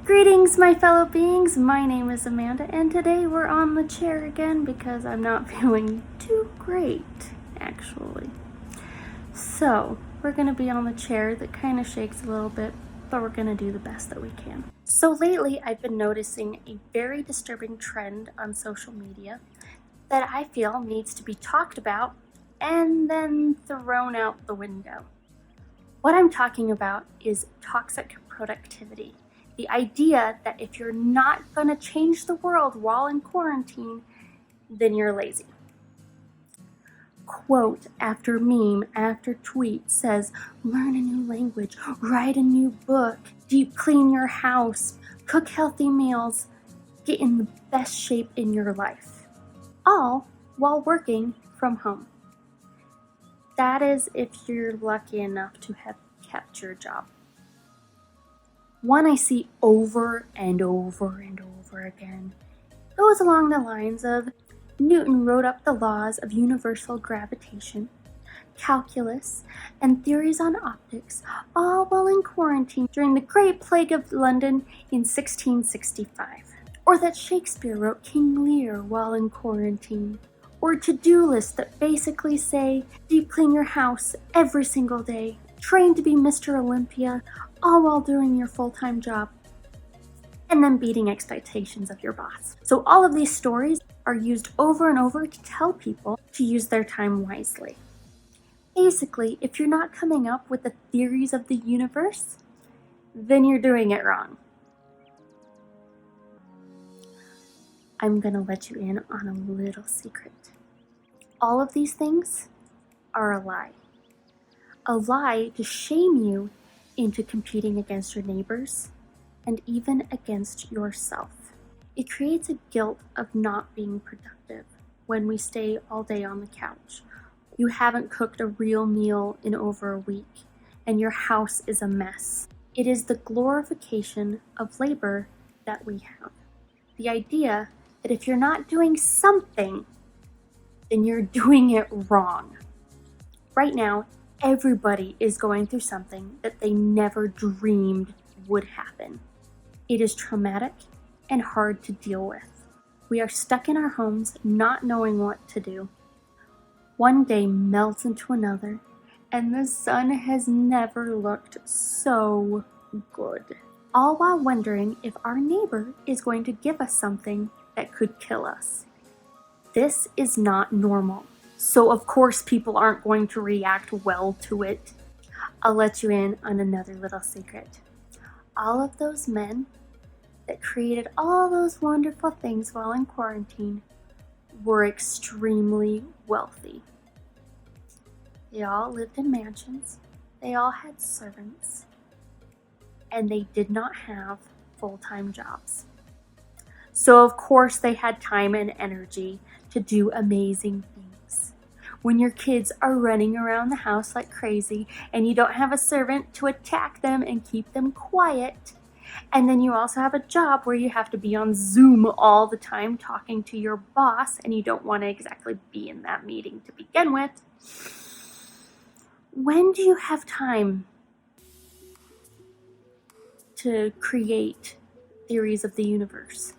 Greetings, my fellow beings. My name is Amanda, and today we're on the chair again because I'm not feeling too great, actually. So, we're going to be on the chair that kind of shakes a little bit, but we're going to do the best that we can. So lately, I've been noticing a very disturbing trend on social media that I feel needs to be talked about and then thrown out the window. What I'm talking about is toxic productivity. The idea that if you're not going to change the world while in quarantine, then you're lazy. Quote after meme after tweet says, learn a new language, write a new book, deep clean your house, cook healthy meals, get in the best shape in your life. All while working from home. That is if you're lucky enough to have kept your job. One I see over and over and over again goes along the lines of Newton wrote up the laws of universal gravitation, calculus, and theories on optics, all while in quarantine during the Great Plague of London in 1665. Or that Shakespeare wrote King Lear while in quarantine. Or to-do lists that basically say, deep clean your house every single day, train to be Mr. Olympia, all while doing your full-time job, and then beating expectations of your boss. So all of these stories are used over and over to tell people to use their time wisely. Basically, if you're not coming up with the theories of the universe, then you're doing it wrong. I'm gonna let you in on a little secret. All of these things are a lie. A lie to shame you into competing against your neighbors and even against yourself. It creates a guilt of not being productive when we stay all day on the couch. You haven't cooked a real meal in over a week and your house is a mess. It is the glorification of labor that we have. The idea that if you're not doing something, then you're doing it wrong. Right now, everybody is going through something that they never dreamed would happen. It is traumatic and hard to deal with. We are stuck in our homes not knowing what to do. One day melts into another, and the sun has never looked so good. All while wondering if our neighbor is going to give us something that could kill us. This is not normal. So of course people aren't going to react well to it. I'll let you in on another little secret. All of those men that created all those wonderful things while in quarantine were extremely wealthy. They all lived in mansions, they all had servants, and they did not have full-time jobs. So of course they had time and energy to do amazing things. When your kids are running around the house like crazy and you don't have a servant to attack them and keep them quiet, and then you also have a job where you have to be on Zoom all the time talking to your boss and you don't want to exactly be in that meeting to begin with, when do you have time to create theories of the universe?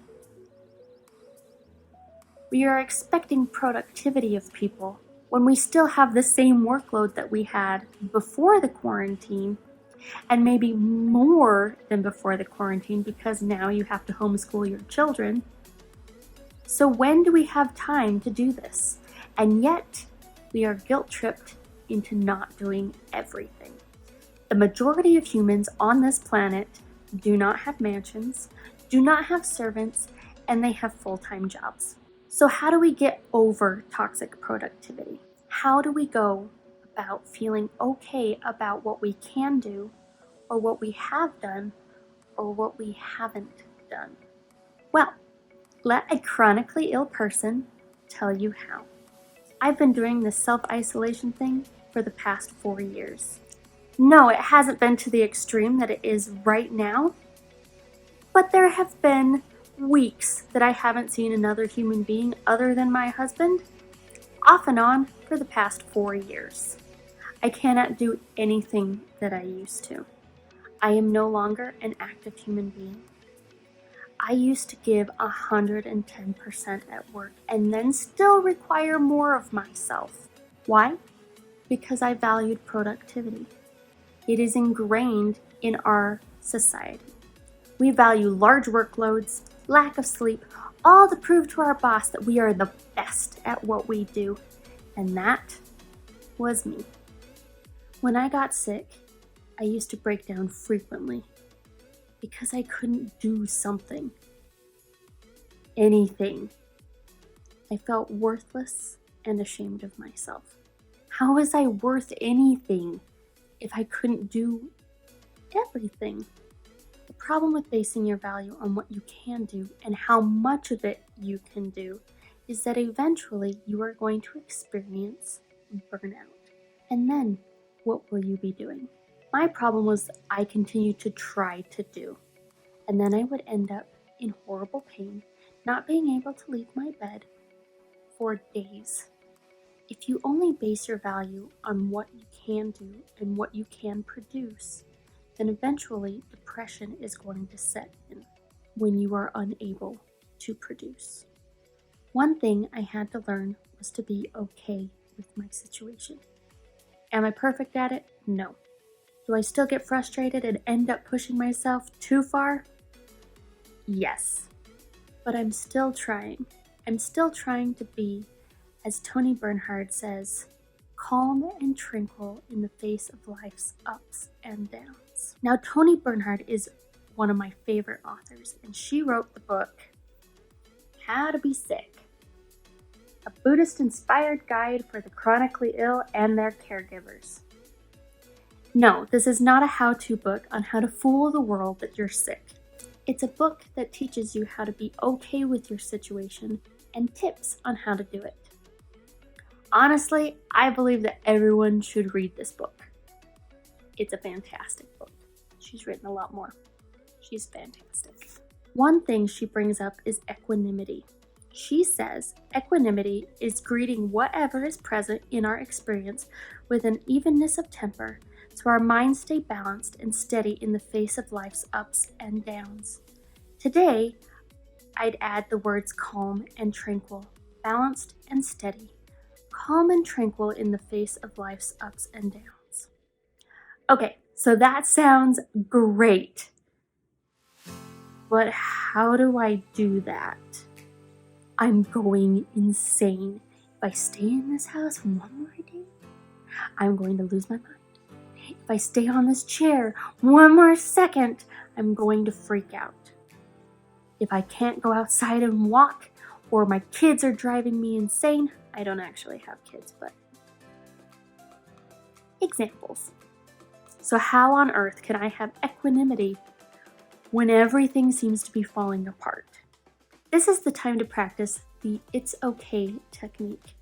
We are expecting productivity of people when we still have the same workload that we had before the quarantine, and maybe more than before the quarantine because now you have to homeschool your children. So when do we have time to do this? And yet, we are guilt-tripped into not doing everything. The majority of humans on this planet do not have mansions, do not have servants, and they have full-time jobs. So how do we get over toxic productivity? How do we go about feeling okay about what we can do, or what we have done, or what we haven't done? Well, let a chronically ill person tell you how. I've been doing this self-isolation thing for the past 4 years. No, it hasn't been to the extreme that it is right now, but there have been weeks that I haven't seen another human being other than my husband, off and on for the past 4 years. I cannot do anything that I used to. I am no longer an active human being. I used to give 110% at work and then still require more of myself. Why? Because I valued productivity. It is ingrained in our society. We value large workloads, lack of sleep, all to prove to our boss that we are the best at what we do. And that was me. When I got sick, I used to break down frequently because I couldn't do something. Anything. I felt worthless and ashamed of myself. How was I worth anything if I couldn't do everything? The problem with basing your value on what you can do and how much of it you can do is that eventually you are going to experience burnout. And then what will you be doing? My problem was I continued to try to do, and then I would end up in horrible pain, not being able to leave my bed for days. If you only base your value on what you can do and what you can produce, then eventually depression is going to set in when you are unable to produce. One thing I had to learn was to be okay with my situation. Am I perfect at it? No. Do I still get frustrated and end up pushing myself too far? Yes. But I'm still trying. I'm still trying to be, as Tony Bernhard says, calm and tranquil in the face of life's ups and downs. Now, Tony Bernhard is one of my favorite authors, and she wrote the book, How to Be Sick, a Buddhist-inspired guide for the chronically ill and their caregivers. No, this is not a how-to book on how to fool the world that you're sick. It's a book that teaches you how to be okay with your situation and tips on how to do it. Honestly, I believe that everyone should read this book. It's a fantastic book. She's written a lot more. She's fantastic. One thing she brings up is equanimity. She says equanimity is greeting whatever is present in our experience with an evenness of temper, so our minds stay balanced and steady in the face of life's ups and downs. Today, I'd add the words calm and tranquil, balanced and steady. Calm and tranquil in the face of life's ups and downs. Okay, so that sounds great. But how do I do that? I'm going insane. If I stay in this house one more day, I'm going to lose my mind. If I stay on this chair one more second, I'm going to freak out. If I can't go outside and walk, or my kids are driving me insane, I don't actually have kids, but examples. So how on earth can I have equanimity when everything seems to be falling apart? This is the time to practice the It's Okay technique.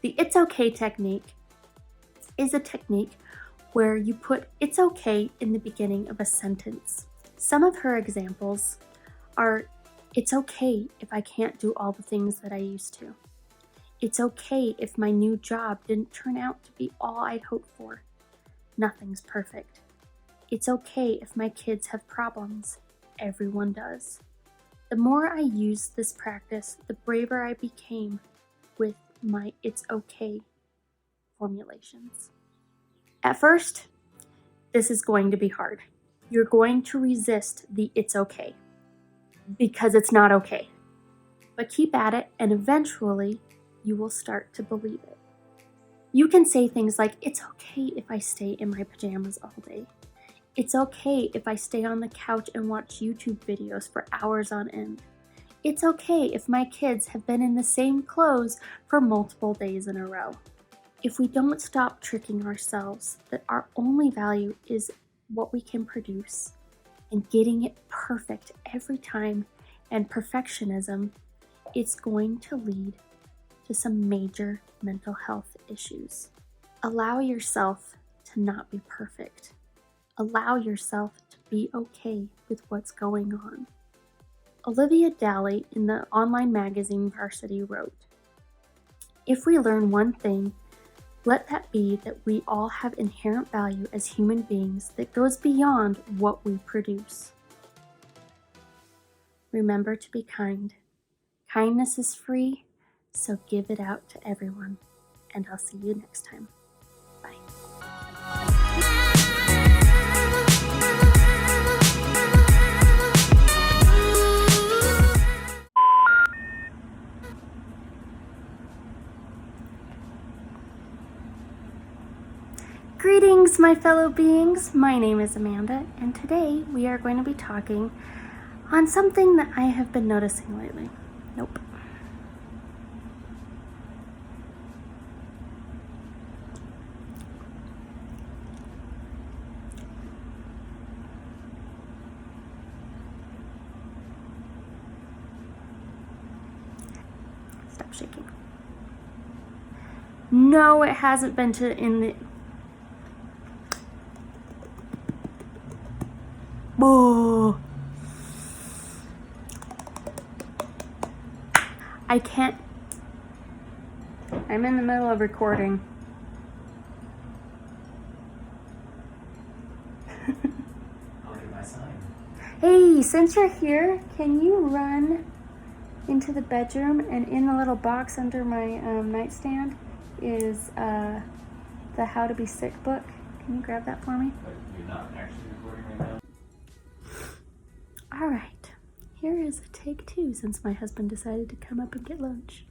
The It's Okay technique is a technique where you put it's okay in the beginning of a sentence. Some of her examples are, it's okay if I can't do all the things that I used to. It's okay if my new job didn't turn out to be all I'd hoped for. Nothing's perfect. It's okay if my kids have problems. Everyone does. The more I used this practice, the braver I became with my it's okay formulations. At first, this is going to be hard. You're going to resist the it's okay because it's not okay. But keep at it and eventually you will start to believe it. You can say things like, it's okay if I stay in my pajamas all day. It's okay if I stay on the couch and watch YouTube videos for hours on end. It's okay if my kids have been in the same clothes for multiple days in a row. If we don't stop tricking ourselves that our only value is what we can produce and getting it perfect every time and perfectionism, it's going to lead to some major mental health issues. Allow yourself to not be perfect. Allow yourself to be okay with what's going on. Olivia Daly in the online magazine Varsity wrote, "If we learn one thing, let that be that we all have inherent value as human beings that goes beyond what we produce." Remember to be kind. Kindness is free, so give it out to everyone. And I'll see you next time. Bye. Greetings, my fellow beings. My name is Amanda, and today we are going to be talking on something that I have been noticing lately. Nope. Stop shaking. No, it hasn't been in the... Oh. I can't. I'm in the middle of recording. I'll get my sign. Hey, since you're here, can you run into the bedroom, and in the little box under my nightstand is the How to Be Sick book. Can you grab that for me? But you're not actually recording right now? All right, here is a take two since my husband decided to come up and get lunch.